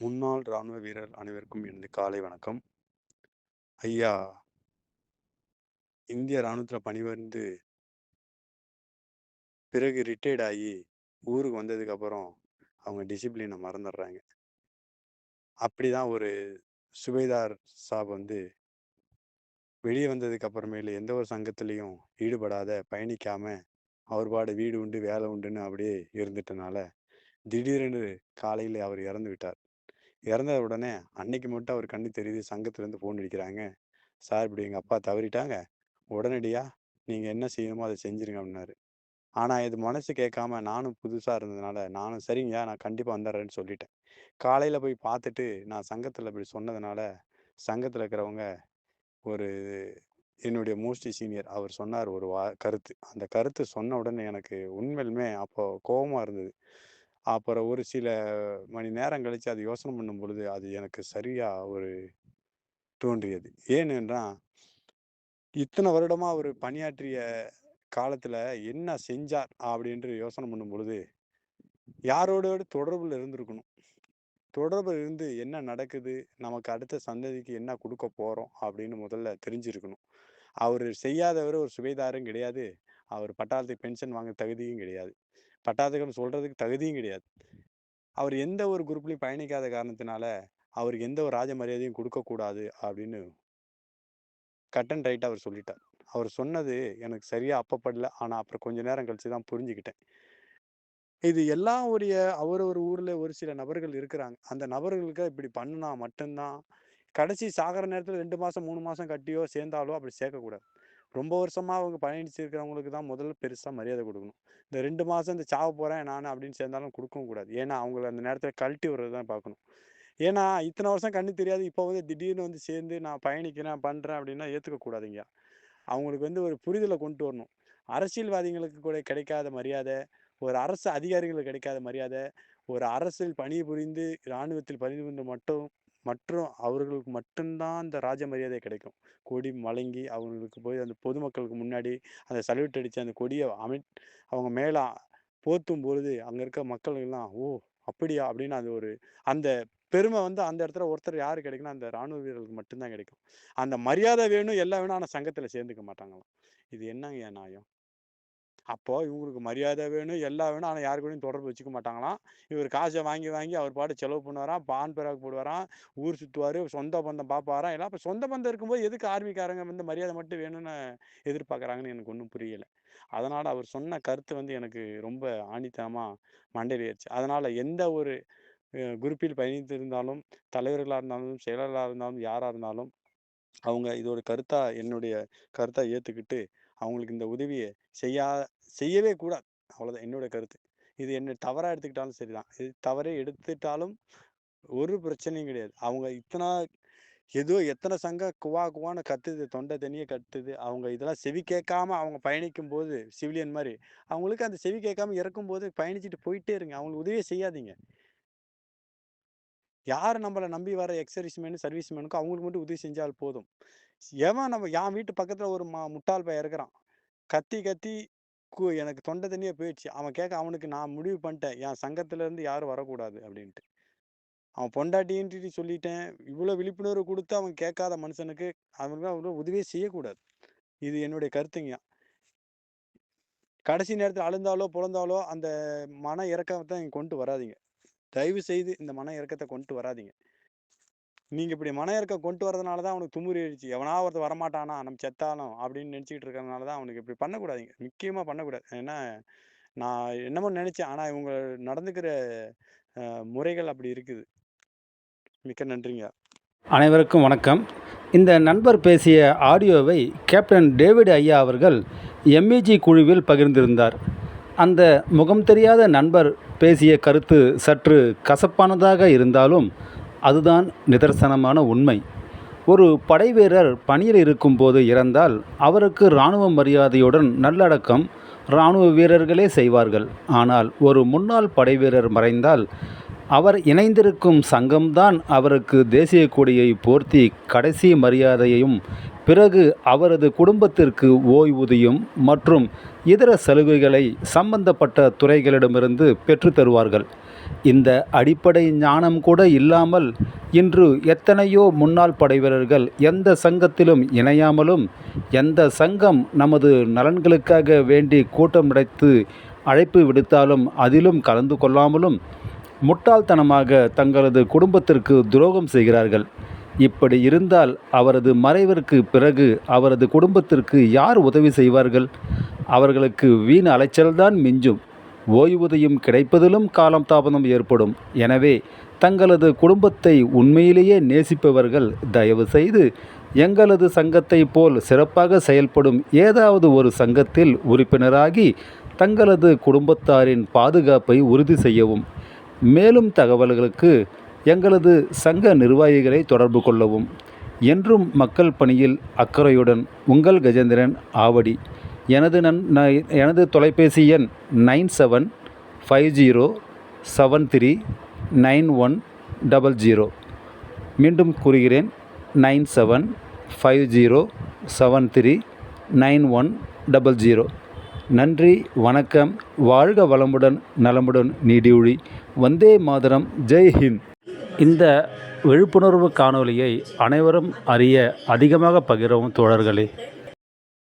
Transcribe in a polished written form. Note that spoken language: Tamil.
முன்னாள் ராணுவ வீரர் அனைவருக்கும் எனது காலை வணக்கம். ஐயா, இந்திய ராணுவத்தில பணிபுரிந்து பிறகு ரிட்டயர்ட் ஆகி ஊருக்கு வந்ததுக்கப்புறம் அவங்க டிசிப்ளின மறந்துடுறாங்க. அப்படிதான் ஒரு சுபேதார் சாப் வந்து வெளிய வந்ததுக்கு அப்புறமேலு எந்த ஒரு சங்கத்திலயும் ஈடுபடாத, பயணிக்காம, அவர் பாடு வீடு உண்டு, வேலை உண்டுன்னு அப்படியே இருந்துட்டனால, திடீரென்று காலையில அவர் இறந்து விட்டார். இறந்த உடனே அன்னைக்கு மட்டும் அவர் கண்ணு தெரியுது சங்கத்திலேருந்து ஃபோன் அடிக்கிறாங்க. சார் இப்படி எங்க அப்பா தவறிட்டாங்க. உடனடியா நீங்க என்ன செய்யணுமோ அத செஞ்சுருங்க அப்டின்னாரு. ஆனா இது மனசு கேட்காம நானும் புதுசா இருந்ததுனால, நானும் சரிங்கய்யா நான் கண்டிப்பா வந்துர்றேன்னு சொல்லிட்டேன். காலையில போய் பார்த்துட்டு நான் சங்கத்தில இப்படி சொன்னதுனால, சங்கத்தில இருக்கிறவங்க ஒரு என்னுடைய மோஸ்ட் சீனியர் அவர் சொன்னார் ஒரு கருத்து. அந்த கருத்து சொன்ன உடனே எனக்கு உண்மையிலுமே அப்போ கோவமா இருந்தது. அப்புறம் ஒரு சில மணி நேரம் கழிச்சு அது யோசனை பண்ணும் பொழுது, அது எனக்கு சரியா ஒரு தோன்றியது. ஏனென்றா, இத்தன வருடமா அவரு பணியாற்றிய காலத்துல என்ன செஞ்சார் அப்படின்னு யோசனை பண்ணும் பொழுது, யாரோடோடு தொடர்புல இருந்திருக்கணும். தொடர்புல இருந்து என்ன நடக்குது, நமக்கு அடுத்த சந்ததிக்கு என்ன குடுக்க போறோம் அப்படின்னு முதல்ல தெரிஞ்சிருக்கணும். அவரு செய்யாதவரு ஒரு சுபேதாரும் கிடையாது. அவர் பட்டாளத்துக்கு பென்ஷன் வாங்க தகுதியும் கிடையாது. பட்டாளத்துக்குன்னு சொல்றதுக்கு தகுதியும் கிடையாது. அவர் எந்த ஒரு குரூப்லயும் பயணிக்காத காரணத்தினால, அவருக்கு எந்த ஒரு ராஜ மரியாதையும் குடுக்கக்கூடாது அப்படின்னு கட் அண்ட் ரைட்டா அவர் சொல்லிட்டார். அவர் சொன்னது எனக்கு சரியா அப்ப படல. ஆனா அப்புறம் கொஞ்ச நேரம் கழிச்சு தான் புரிஞ்சுக்கிட்டேன். இது எல்லாம் அவரவர் ஊர்ல ஒரு சில நபர்கள் இருக்கிறாங்க. அந்த நபர்களுக்கு இப்படி பண்ணுனா மட்டும் தான் கடைசி சாகுற நேரத்துல 2 மாசம், 3 மாசம் கட்டியோ சேர்ந்தாலோ அப்படி சேர்க்கக்கூடாது. ரொம்ப வருஷமா அவங்க பயணிச்சிருக்கிறவங்களுக்கு தான் முதல்ல பெருசா மரியாதை குடுக்கணும். இந்த 2 மாசம் இந்த சாவ போறேன் நானு அப்படின்னு சேர்ந்தாலும் குடுக்கவும் கூடாது. ஏன்னா அவங்கள அந்த நேரத்துல கழட்டி விடுறது தான் பார்க்கணும். ஏன்னா இத்தன வருஷம் கண்ணு தெரியாது. இப்ப வந்து திடீர்னு வந்து சேர்ந்து நான் பயணிக்கிறேன், பண்றேன் அப்படின்னா ஏத்துக்க கூடாதுங்கயா. அவங்களுக்கு வந்து ஒரு புரிதல கொண்டு வரணும். அரசியல்வாதிகளுக்கு கூட கிடைக்காத மரியாதை, ஒரு அரசு அதிகாரிகளுக்கு கிடைக்காத மரியாதை, ஒரு அரசில் பணிபுரிந்து இராணுவத்தில் பணிபுரிந்து மற்றும் அவர்களுக்கு மட்டும் தான் அந்த ராஜ மரியாதை கிடைக்கும். கொடி மலங்கி அவங்களுக்கு போய் அந்த பொதுமக்களுக்கு முன்னாடி அந்த சல்யூட் அடிச்சு அந்த கொடிய அவங்க மேல போர்த்தும் பொழுது, அங்க இருக்க மக்கள் எல்லாம், "ஓ! அப்படியா?" அப்படின்னு அது ஒரு அந்த பெருமை வந்து அந்த இடத்துல ஒருத்தர் யாரு கிடைக்கும்னா, அந்த ராணுவ வீரர்களுக்கு மட்டும் தான் கிடைக்கும். அந்த மரியாதை வேணும், எல்லாம் வேணும். ஆனா சங்கத்துல சேர்ந்துக்க மாட்டாங்களாம். இது என்னங்கய்யா நியாயம்? அப்போ இவங்களுக்கு மரியாதை வேணும், எல்லாம் வேணும். ஆனா யாரு கூடயும் தொடர்பு வச்சுக்க மாட்டாங்களாம். இவரு காச வாங்கி, வாங்கி அவர் பாட்டுக்கு செலவு பண்ணுவாராம். பான் பராக் போடுவாராம். ஊர் சுத்துவாரு. சொந்த பந்தம் பார்ப்பாராம். எல்லாம் அப்ப சொந்த பந்தம் இருக்கும்போது எதுக்கு ஆர்மிக்காரங்க வந்து மரியாதை மட்டும் வேணும்னு எதிர்பார்க்குறாங்கன்னு எனக்கு ஒண்ணும் புரியல. அதனால அவர் சொன்ன கருத்து வந்து எனக்கு ரொம்ப ஆணித்தனமா மண்டையில ஏறுச்சு. அதனால எந்த ஒரு குரூப்பில் பயணித்திருந்தாலும், தலைவர்களா இருந்தாலும், செயலர்களா இருந்தாலும், யாரா இருந்தாலும் அவங்க இதோட என்னுடைய கருத்தா ஏத்துக்கிட்டு, அவங்களுக்கு இந்த உதவிய செய்யா செய்யவே கூடாது. அவ்வளோதான் என்னோட கருத்து. இது என்ன தவறா எடுத்துக்கிட்டாலும் சரிதான். இது தவறே எடுத்துட்டாலும் ஒரு பிரச்சனையும் கிடையாது. அவங்க ஏதோ எத்தன சங்கம் குவா குவான்னு கத்துது, தொண்டை தண்ணிய கத்துது. அவங்க இதெல்லாம் செவி கேட்காம அவங்க பயணிக்கும்போது, சிவிலியன் மாரி, அவங்களுக்கு அந்த செவி கேட்காம இறக்கும்போது பயணிச்சுட்டு போயிட்டே இருங்க. அவங்களுக்கு உதவியே செய்யாதீங்க. யாரு நம்மள நம்பி வர சர்வீஸ்மேனுக்கோ அவங்களுக்கு மட்டும் உதவி செஞ்சால் போதும். என் வீட்டு பக்கத்துல ஒரு முட்டாள் பையன் இருக்கிறான். கத்தி கத்தி எனக்கு தொண்டை தண்ணியே போயிடுச்சு. அவனுக்கு நான் முடிவு பண்ணிட்டேன். என் சங்கத்துல இருந்து யாரும் வரக்கூடாது அப்டின்ட்டு. அவன் பொண்டாட்டின்ட்டு சொல்லிட்டேன். இவ்ளோ விழிப்புணர்வு குடுத்து அவன் கேட்காத மனுஷனுக்கு அவனுக்கு உதவியே செய்யக்கூடாது. இது என்னுடைய கருத்துங்கயா. கடைசி நேரத்துல அழுந்தாலோ, புலந்தாலோ அந்த மன இரக்கத்த நீங்க கொண்டு வராதீங்க. தயவு செய்து இந்த மன இரக்கத்த கொண்டு வராதீங்க. நீங்க இப்படி மன இறுக்கம் கொண்டு வரதுனால தான் அவனுக்கு தும்முறி ஏறிச்சு. எவனாவது ஒருத்தன் வரமாட்டானா? நம்ம செத்தாலும் அப்படின்னு நினைச்சுக்கிட்டு இருக்கிறதுனால தான் அவனுக்கு இப்படி பண்ணக்கூடாதுங்க. முக்கியமா பண்ணக்கூடாது. ஏன்னா, நான் என்னமோ நினைச்சேன். ஆனா இவங்க நடந்துக்கிற முறைகள் அப்படி இருக்குது. மிக்க நன்றிங்க. அனைவருக்கும் வணக்கம். இந்த நண்பர் பேசிய ஆடியோவை கேப்டன் டேவிட் ஐயா அவர்கள் எம்இஜி குழுவில் பகிர்ந்திருந்தார். அந்த முகம் தெரியாத நண்பர் பேசிய கருத்து சற்று கசப்பானதாக இருந்தாலும் அதுதான் நிதர்சனமான உண்மை. ஒரு படைவீரர் பணியில் இருக்கும்போது இறந்தால் அவருக்கு இராணுவ மரியாதையுடன் நல்லடக்கம் இராணுவ வீரர்களே செய்வார்கள். ஆனால் ஒரு முன்னாள் படைவீரர் மறைந்தால் அவர் இணைந்திருக்கும் சங்கம்தான் அவருக்கு தேசிய கொடியை போர்த்தி கடைசி மரியாதையையும் பிறகு அவரது குடும்பத்திற்கு ஓய்வூதியம் மற்றும் இதர சலுகைகளை சம்பந்தப்பட்ட துறைகளிடமிருந்து பெற்று தருவார்கள். இந்த அடிப்படை ஞானம் கூட இல்லாமல் இன்று எத்தனையோ முன்னாள் படைவீரர்கள் எந்த சங்கத்திலும் இணையாமலும், எந்த சங்கம் நமது நலன்களுக்காக வேண்டி கூட்டம் நடத்தி அழைப்பு விடுத்தாலும் அதிலும் கலந்து கொள்ளாமலும் முட்டாள்தனமாக தங்களது குடும்பத்திற்கு துரோகம் செய்கிறார்கள். இப்படி இருந்தால் அவரது மறைவிற்கு பிறகு அவரது குடும்பத்திற்கு யார் உதவி செய்வார்கள்? அவர்களுக்கு வீண் அலைச்சல்தான் மிஞ்சும். ஓய்வூதியம் கிடைப்பதிலும் காலம் தாமதம் ஏற்படும். எனவே தங்களது குடும்பத்தை உண்மையிலேயே நேசிப்பவர்கள் தயவு செய்து எங்களது சங்கத்தை போல் சிறப்பாக செயல்படும் ஏதாவது ஒரு சங்கத்தில் உறுப்பினராகி தங்களது குடும்பத்தாரின் பாதுகாப்பை உறுதி செய்யவும். மேலும் தகவல்களுக்கு எங்களது சங்க நிர்வாகிகளை தொடர்பு கொள்ளவும். என்றும் மக்கள் பணியில் அக்கறையுடன் உங்கள் கஜேந்திரன், ஆவடி. எனது தொலைபேசி எண் 9750739100. மீண்டும் கூறுகிறேன், 9750739100. நன்றி, வணக்கம். வாழ்க வளமுடன், நலமுடன் நீடூழி. வந்தே மாதரம். ஜெய் ஹிந்த். இந்த விழிப்புணர்வு காணொளியை அனைவரும் அறிய அதிகமாக பகிரவும் தோழர்களே.